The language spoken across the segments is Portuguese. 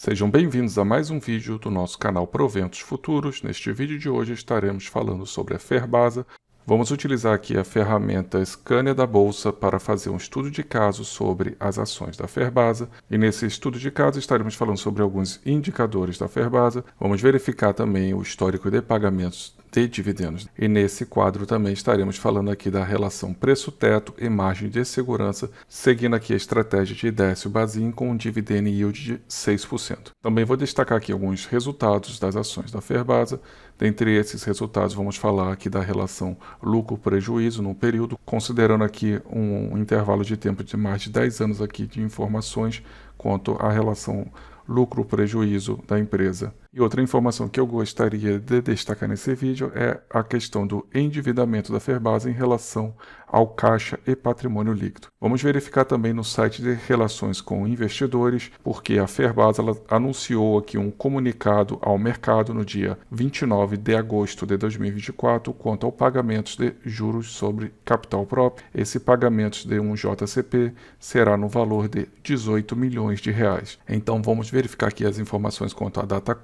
Sejam bem-vindos a mais um vídeo do nosso canal Proventos Futuros. Neste vídeo de hoje estaremos falando sobre a Ferbasa. Vamos utilizar aqui a ferramenta Scanner da Bolsa para fazer um estudo de caso sobre as ações da Ferbasa. E nesse estudo de caso estaremos falando sobre alguns indicadores da Ferbasa. Vamos verificar também o histórico de pagamentos de dividendos. E nesse quadro também estaremos falando aqui da relação preço-teto e margem de segurança, seguindo aqui a estratégia de Décio Bazin com um dividend yield de 6%. Também vou destacar aqui alguns resultados das ações da Ferbasa. Dentre esses resultados, vamos falar aqui da relação lucro-prejuízo no período, considerando aqui um intervalo de tempo de mais de 10 anos aqui de informações quanto à relação lucro-prejuízo da empresa. E outra informação que eu gostaria de destacar nesse vídeo é a questão do endividamento da Ferbasa em relação ao caixa e patrimônio líquido. Vamos verificar também no site de relações com investidores, porque a Ferbasa ela anunciou aqui um comunicado ao mercado no dia 29 de agosto de 2024 quanto ao pagamento de juros sobre capital próprio. Esse pagamento de um JCP será no valor de 18 milhões de reais. Então vamos verificar aqui as informações quanto à data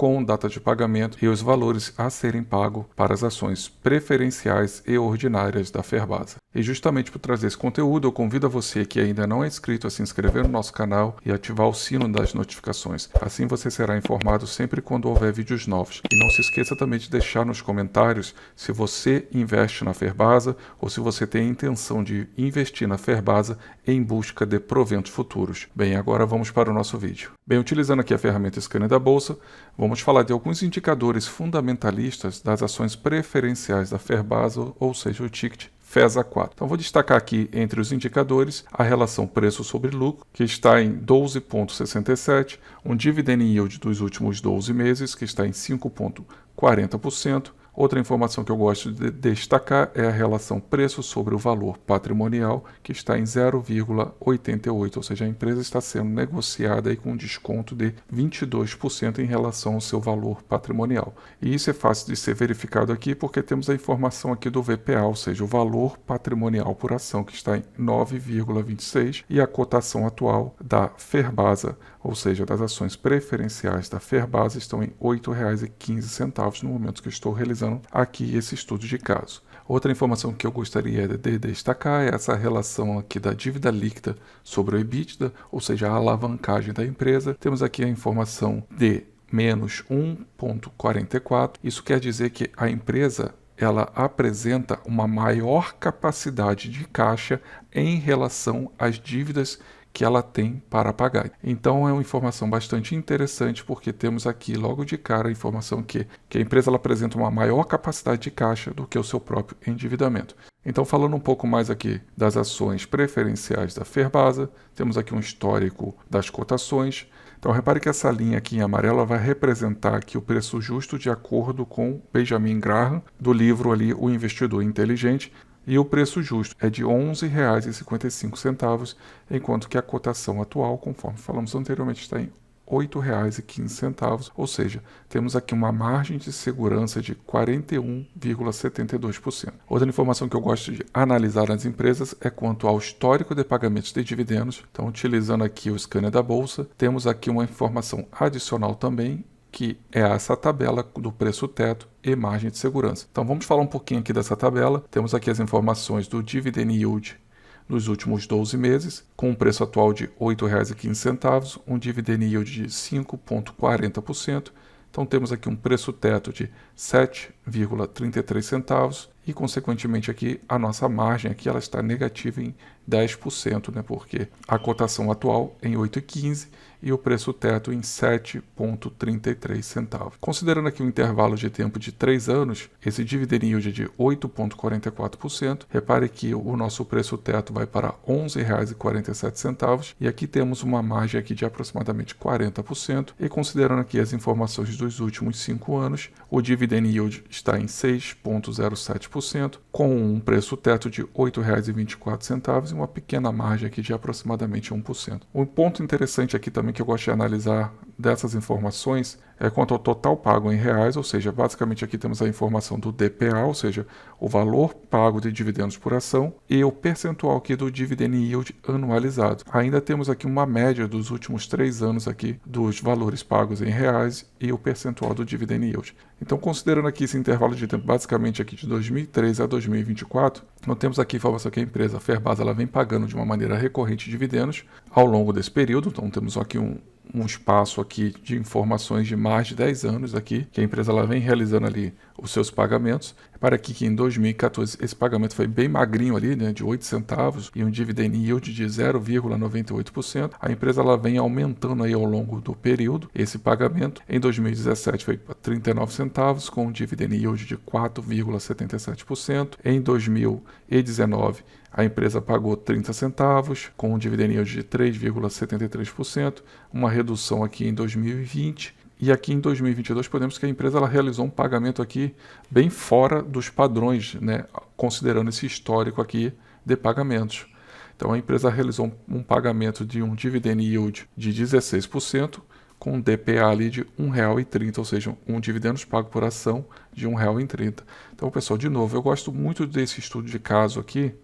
de pagamento e os valores a serem pagos para as ações preferenciais e ordinárias da Ferbasa. E justamente por trazer esse conteúdo, eu convido a você que ainda não é inscrito a se inscrever no nosso canal e ativar o sino das notificações. Assim você será informado sempre quando houver vídeos novos. E não se esqueça também de deixar nos comentários se você investe na Ferbasa ou se você tem a intenção de investir na Ferbasa em busca de proventos futuros. Bem, agora vamos para o nosso vídeo. Bem, utilizando aqui a ferramenta Scanner da Bolsa, vamos falar de alguns indicadores fundamentalistas das ações preferenciais da Ferbasa, ou seja, o ticket FESA 4. Então vou destacar aqui entre os indicadores a relação preço sobre lucro, que está em 12,67, um dividend yield dos últimos 12 meses, que está em 5,40%. Outra informação que eu gosto de destacar é a relação preço sobre o valor patrimonial, que está em 0,88, ou seja, a empresa está sendo negociada aí com um desconto de 22% em relação ao seu valor patrimonial. E isso é fácil de ser verificado aqui porque temos a informação aqui do VPA, ou seja, o valor patrimonial por ação, que está em 9,26, e a cotação atual da Ferbasa, ou seja, das ações preferenciais da Ferbasa, estão em R$ 8,15 no momento que estou realizando aqui esse estudo de caso. Outra informação que eu gostaria de destacar é essa relação aqui da dívida líquida sobre o EBITDA, ou seja, a alavancagem da empresa. Temos aqui a informação de menos 1,44. Isso quer dizer que a empresa ela apresenta uma maior capacidade de caixa em relação às dívidas que ela tem para pagar. Então é uma informação bastante interessante porque temos aqui logo de cara a informação que a empresa ela apresenta uma maior capacidade de caixa do que o seu próprio endividamento. Então falando um pouco mais aqui das ações preferenciais da Ferbasa, temos aqui um histórico das cotações. Então repare que essa linha aqui em amarelo vai representar aqui o preço justo de acordo com Benjamin Graham, do livro ali O Investidor Inteligente. E o preço justo é de R$ 11,55, enquanto que a cotação atual, conforme falamos anteriormente, está em R$ 8,15, ou seja, temos aqui uma margem de segurança de 41,72%. Outra informação que eu gosto de analisar nas empresas é quanto ao histórico de pagamentos de dividendos. Então, utilizando aqui o scanner da Bolsa, temos aqui uma informação adicional também, que é essa tabela do preço-teto e margem de segurança. Então vamos falar um pouquinho aqui dessa tabela. Temos aqui as informações do dividend yield nos últimos 12 meses, com um preço atual de R$ 8,15, um dividend yield de 5,40%. Então temos aqui um preço-teto de 7,33 centavos e, consequentemente, aqui a nossa margem aqui ela está negativa em 10%, né? Porque a cotação atual em 8,15 e o preço-teto em 7,33 centavos. Considerando aqui um intervalo de tempo de 3 anos, esse dividend yield é de 8,44%. Repare que o nosso preço-teto vai para R$ 11,47 e aqui temos uma margem aqui de aproximadamente 40%. E considerando aqui as informações dos últimos 5 anos, o dividend yield está em 6,07%, com um preço-teto de R$ 8,24 e uma pequena margem aqui de aproximadamente 1%. Um ponto interessante aqui também que eu gosto de analisar dessas informações é quanto ao total pago em reais, ou seja, basicamente aqui temos a informação do DPA, ou seja, o valor pago de dividendos por ação, e o percentual aqui do dividend yield anualizado. Ainda temos aqui uma média dos últimos 3 anos aqui dos valores pagos em reais e o percentual do dividend yield. Então, considerando aqui esse intervalo de tempo, basicamente aqui de 2013 a 2024, nós temos aqui a informação que a empresa Ferbasa ela vem pagando de uma maneira recorrente dividendos ao longo desse período. Então, temos aqui um espaço aqui de informações de mais de 10 anos aqui, que a empresa ela vem realizando ali os seus pagamentos. Para aqui que em 2014 esse pagamento foi bem magrinho ali, né, de 8 centavos e um dividend yield de 0,98%. A empresa ela vem aumentando aí ao longo do período esse pagamento. Em 2017 foi para 39 centavos com um dividend yield de 4,77%. Em 2019 a empresa pagou 30 centavos com um dividend yield de 3,73%, uma redução aqui em 2020. E aqui em 2022 podemos que a empresa ela realizou um pagamento aqui bem fora dos padrões, né, considerando esse histórico aqui de pagamentos. Então a empresa realizou um pagamento de um dividend yield de 16%, com um DPA ali de R$ 1,30, ou seja, um dividendos pago por ação de R$ 1,30. Então, pessoal, de novo, eu gosto muito desse estudo de caso aqui.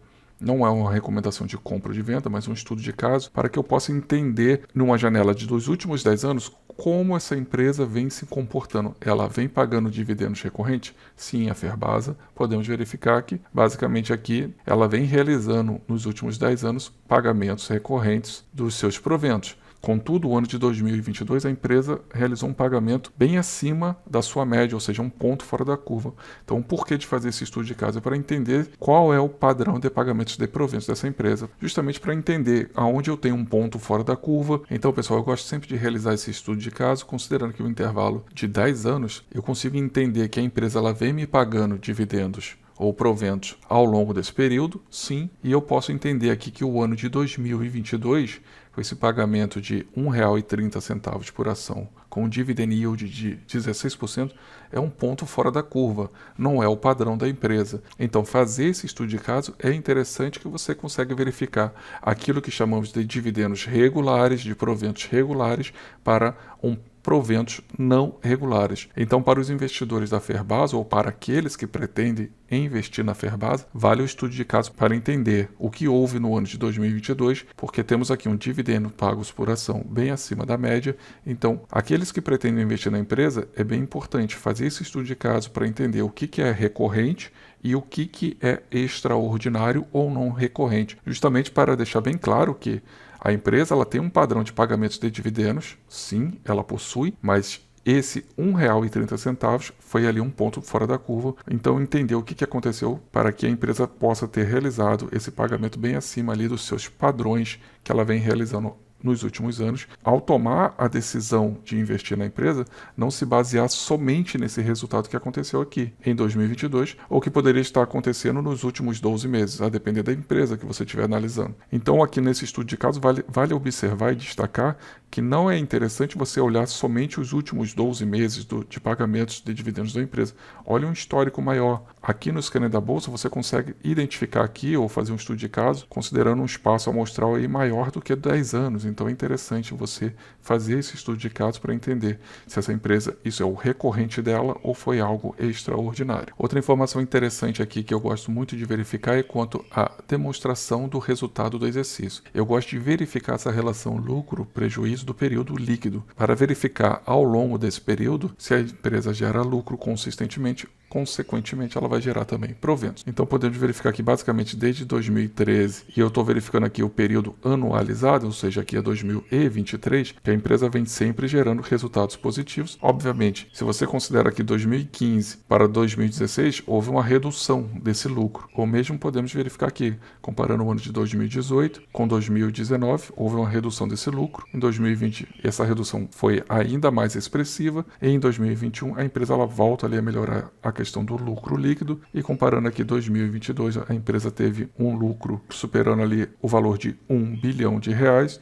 Não é uma recomendação de compra ou de venda, mas um estudo de caso para que eu possa entender, numa janela dos últimos 10 anos, como essa empresa vem se comportando. Ela vem pagando dividendos recorrentes? Sim, a Ferbasa. Podemos verificar que, basicamente aqui, ela vem realizando, nos últimos 10 anos, pagamentos recorrentes dos seus proventos. Contudo, o ano de 2022, a empresa realizou um pagamento bem acima da sua média, ou seja, um ponto fora da curva. Então, o porquê de fazer esse estudo de caso é para entender qual é o padrão de pagamentos de proventos dessa empresa, justamente para entender aonde eu tenho um ponto fora da curva. Então, pessoal, eu gosto sempre de realizar esse estudo de caso, considerando que o intervalo de 10 anos, eu consigo entender que a empresa ela vem me pagando dividendos ou proventos ao longo desse período, sim, e eu posso entender aqui que o ano de 2022, com esse pagamento de R$ 1,30 por ação, com um dividend yield de 16%, é um ponto fora da curva, não é o padrão da empresa. Então, fazer esse estudo de caso é interessante que você consegue verificar aquilo que chamamos de dividendos regulares, de proventos regulares, para um proventos não regulares. Então, para os investidores da Ferbasa ou para aqueles que pretendem investir na Ferbasa, vale o estudo de caso para entender o que houve no ano de 2022, porque temos aqui um dividendo pagos por ação bem acima da média. Então, aqueles que pretendem investir na empresa, é bem importante fazer esse estudo de caso para entender o que é recorrente e o que é extraordinário ou não recorrente, justamente para deixar bem claro que a empresa ela tem um padrão de pagamentos de dividendos, sim, ela possui, mas esse R$ 1,30 foi ali um ponto fora da curva. Então, entender o que aconteceu para que a empresa possa ter realizado esse pagamento bem acima ali dos seus padrões que ela vem realizando nos últimos anos, ao tomar a decisão de investir na empresa, não se basear somente nesse resultado que aconteceu aqui em 2022, ou que poderia estar acontecendo nos últimos 12 meses, a depender da empresa que você estiver analisando. Então, aqui nesse estudo de caso, vale observar e destacar que não é interessante você olhar somente os últimos 12 meses de pagamentos de dividendos da empresa. Olhe um histórico maior. Aqui no scanner da Bolsa, você consegue identificar aqui ou fazer um estudo de caso, considerando um espaço amostral aí maior do que 10 anos. Então é interessante você fazer esse estudo de caso para entender se essa empresa, isso é o recorrente dela ou foi algo extraordinário. Outra informação interessante aqui que eu gosto muito de verificar é quanto à demonstração do resultado do exercício. Eu gosto de verificar essa relação lucro-prejuízo do período líquido, para verificar ao longo desse período se a empresa gera lucro consistentemente, consequentemente ela vai gerar também proventos. Então podemos verificar aqui basicamente desde 2013, e eu estou verificando aqui o período anualizado, ou seja, aqui é 2023, que a empresa vem sempre gerando resultados positivos. Obviamente, se você considera aqui 2015 para 2016, houve uma redução desse lucro. Ou mesmo podemos verificar aqui, comparando o ano de 2018 com 2019, houve uma redução desse lucro. Em 2020, essa redução foi ainda mais expressiva, e em 2021 a empresa ela volta ali a melhorar a questão do lucro líquido, e comparando aqui 2022, a empresa teve um lucro superando ali o valor de R$ 1 bilhão.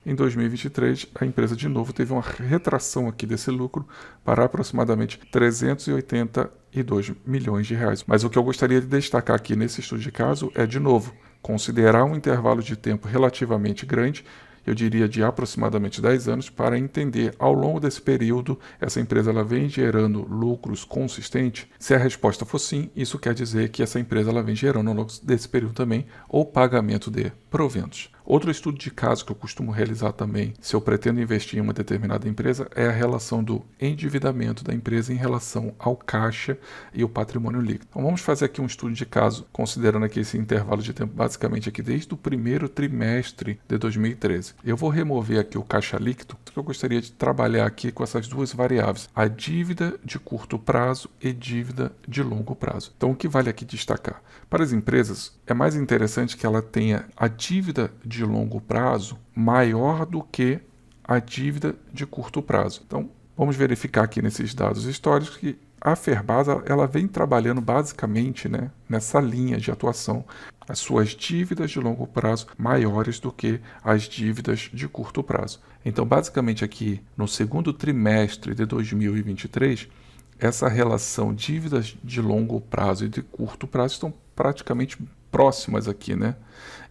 Em 2023, a empresa de novo teve uma retração aqui desse lucro para aproximadamente 382 milhões de reais. Mas o que eu gostaria de destacar aqui nesse estudo de caso é, de novo, considerar um intervalo de tempo relativamente grande eu diria de aproximadamente 10 anos, para entender ao longo desse período essa empresa ela vem gerando lucros consistentes? Se a resposta for sim, isso quer dizer que essa empresa ela vem gerando ao longo desse período também o pagamento de proventos. Outro estudo de caso que eu costumo realizar também, se eu pretendo investir em uma determinada empresa, é a relação do endividamento da empresa em relação ao caixa e o patrimônio líquido. Então vamos fazer aqui um estudo de caso, considerando aqui esse intervalo de tempo, basicamente aqui desde o primeiro trimestre de 2013. Eu vou remover aqui o caixa líquido, porque eu gostaria de trabalhar aqui com essas duas variáveis, a dívida de curto prazo e dívida de longo prazo. Então o que vale aqui destacar? Para as empresas, é mais interessante que ela tenha a dívida de longo prazo maior do que a dívida de curto prazo. Então, vamos verificar aqui nesses dados históricos que a Ferbasa ela vem trabalhando basicamente, nessa linha de atuação, as suas dívidas de longo prazo maiores do que as dívidas de curto prazo. Então, basicamente aqui no segundo trimestre de 2023, essa relação dívidas de longo prazo e de curto prazo estão praticamente próximas aqui,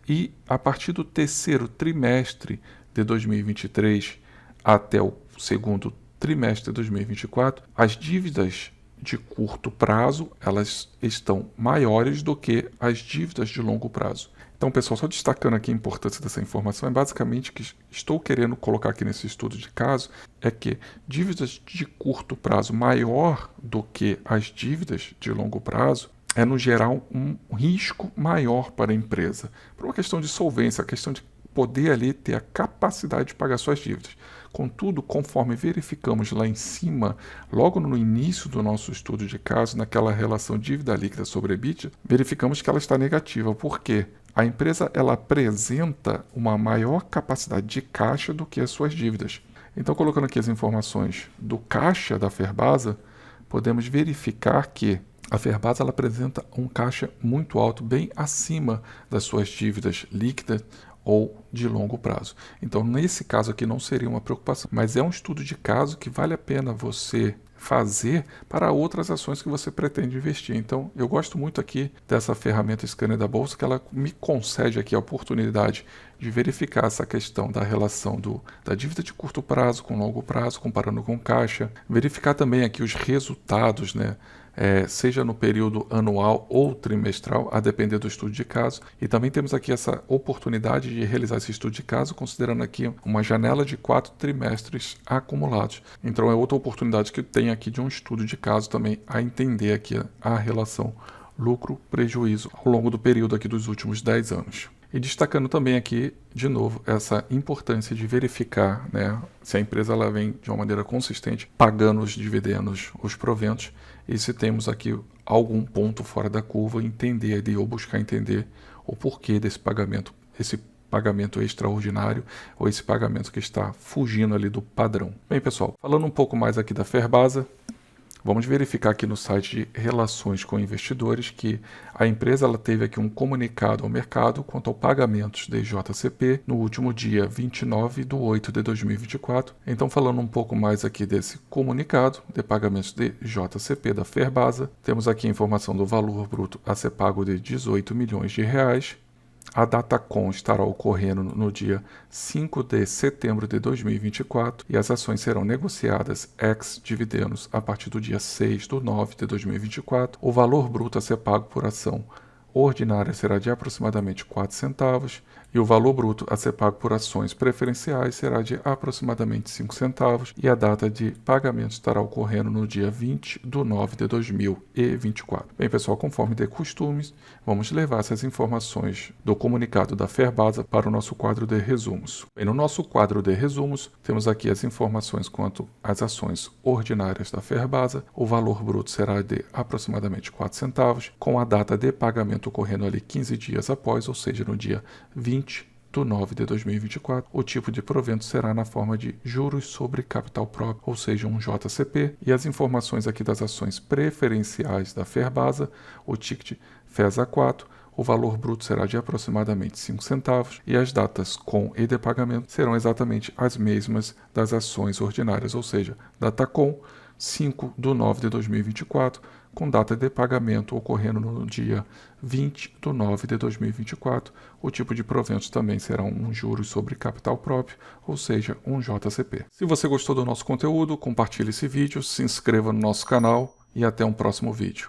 E a partir do terceiro trimestre de 2023 até o segundo trimestre de 2024, as dívidas de curto prazo elas estão maiores do que as dívidas de longo prazo. Então, pessoal, só destacando aqui a importância dessa informação, é basicamente que estou querendo colocar aqui nesse estudo de caso, é que dívidas de curto prazo maior do que as dívidas de longo prazo é, no geral, um risco maior para a empresa. Por uma questão de solvência, a questão de poder ali ter a capacidade de pagar suas dívidas. Contudo, conforme verificamos lá em cima, logo no início do nosso estudo de caso, naquela relação dívida líquida sobre EBITDA, verificamos que ela está negativa. Por quê? A empresa ela apresenta uma maior capacidade de caixa do que as suas dívidas. Então, colocando aqui as informações do caixa da Ferbasa, podemos verificar que a Ferbasa ela apresenta um caixa muito alto, bem acima das suas dívidas líquidas ou de longo prazo. Então, nesse caso aqui não seria uma preocupação, mas é um estudo de caso que vale a pena você fazer para outras ações que você pretende investir. Então, eu gosto muito aqui dessa ferramenta Scanner da Bolsa, que ela me concede aqui a oportunidade de verificar essa questão da relação da dívida de curto prazo com longo prazo, comparando com caixa, verificar também aqui os resultados, seja no período anual ou trimestral, a depender do estudo de caso. E também temos aqui essa oportunidade de realizar esse estudo de caso, considerando aqui uma janela de 4 trimestres acumulados. Então é outra oportunidade que tem aqui de um estudo de caso também a entender aqui a relação lucro-prejuízo ao longo do período aqui dos últimos 10 anos. E destacando também aqui, de novo, essa importância de verificar se a empresa ela vem de uma maneira consistente pagando os dividendos, os proventos, e se temos aqui algum ponto fora da curva, entender ali, ou buscar entender o porquê desse pagamento, esse pagamento extraordinário ou esse pagamento que está fugindo ali do padrão. Bem, pessoal, falando um pouco mais aqui da Ferbasa, vamos verificar aqui no site de Relações com Investidores que a empresa ela teve aqui um comunicado ao mercado quanto ao pagamentos de JCP no último dia 29/8/2024. Então, falando um pouco mais aqui desse comunicado de pagamentos de JCP da Ferbasa, temos aqui a informação do valor bruto a ser pago de R$18 milhões. A Datacom estará ocorrendo no dia 5 de setembro de 2024 e as ações serão negociadas ex-dividendos a partir do dia 6/9/2024. O valor bruto a ser pago por ação ordinária será de aproximadamente 4 centavos e o valor bruto a ser pago por ações preferenciais será de aproximadamente 5 centavos e a data de pagamento estará ocorrendo no dia 20/9/2024. Bem, pessoal, conforme de costumes, vamos levar essas informações do comunicado da Ferbasa para o nosso quadro de resumos. Bem, no nosso quadro de resumos, temos aqui as informações quanto às ações ordinárias da Ferbasa. O valor bruto será de aproximadamente 4 centavos, com a data de pagamento ocorrendo ali 15 dias após, ou seja, no dia 20/9/2024. O tipo de provento será na forma de juros sobre capital próprio, ou seja, um JCP. E as informações aqui das ações preferenciais da Ferbasa, o ticket FESA4, o valor bruto será de aproximadamente 5 centavos e as datas com e de pagamento serão exatamente as mesmas das ações ordinárias, ou seja, data com 5/9/2024, com data de pagamento ocorrendo no dia 20/9 de 2024. O tipo de proventos também será um juros sobre capital próprio, ou seja, um JCP. Se você gostou do nosso conteúdo, compartilhe esse vídeo, se inscreva no nosso canal e até um próximo vídeo.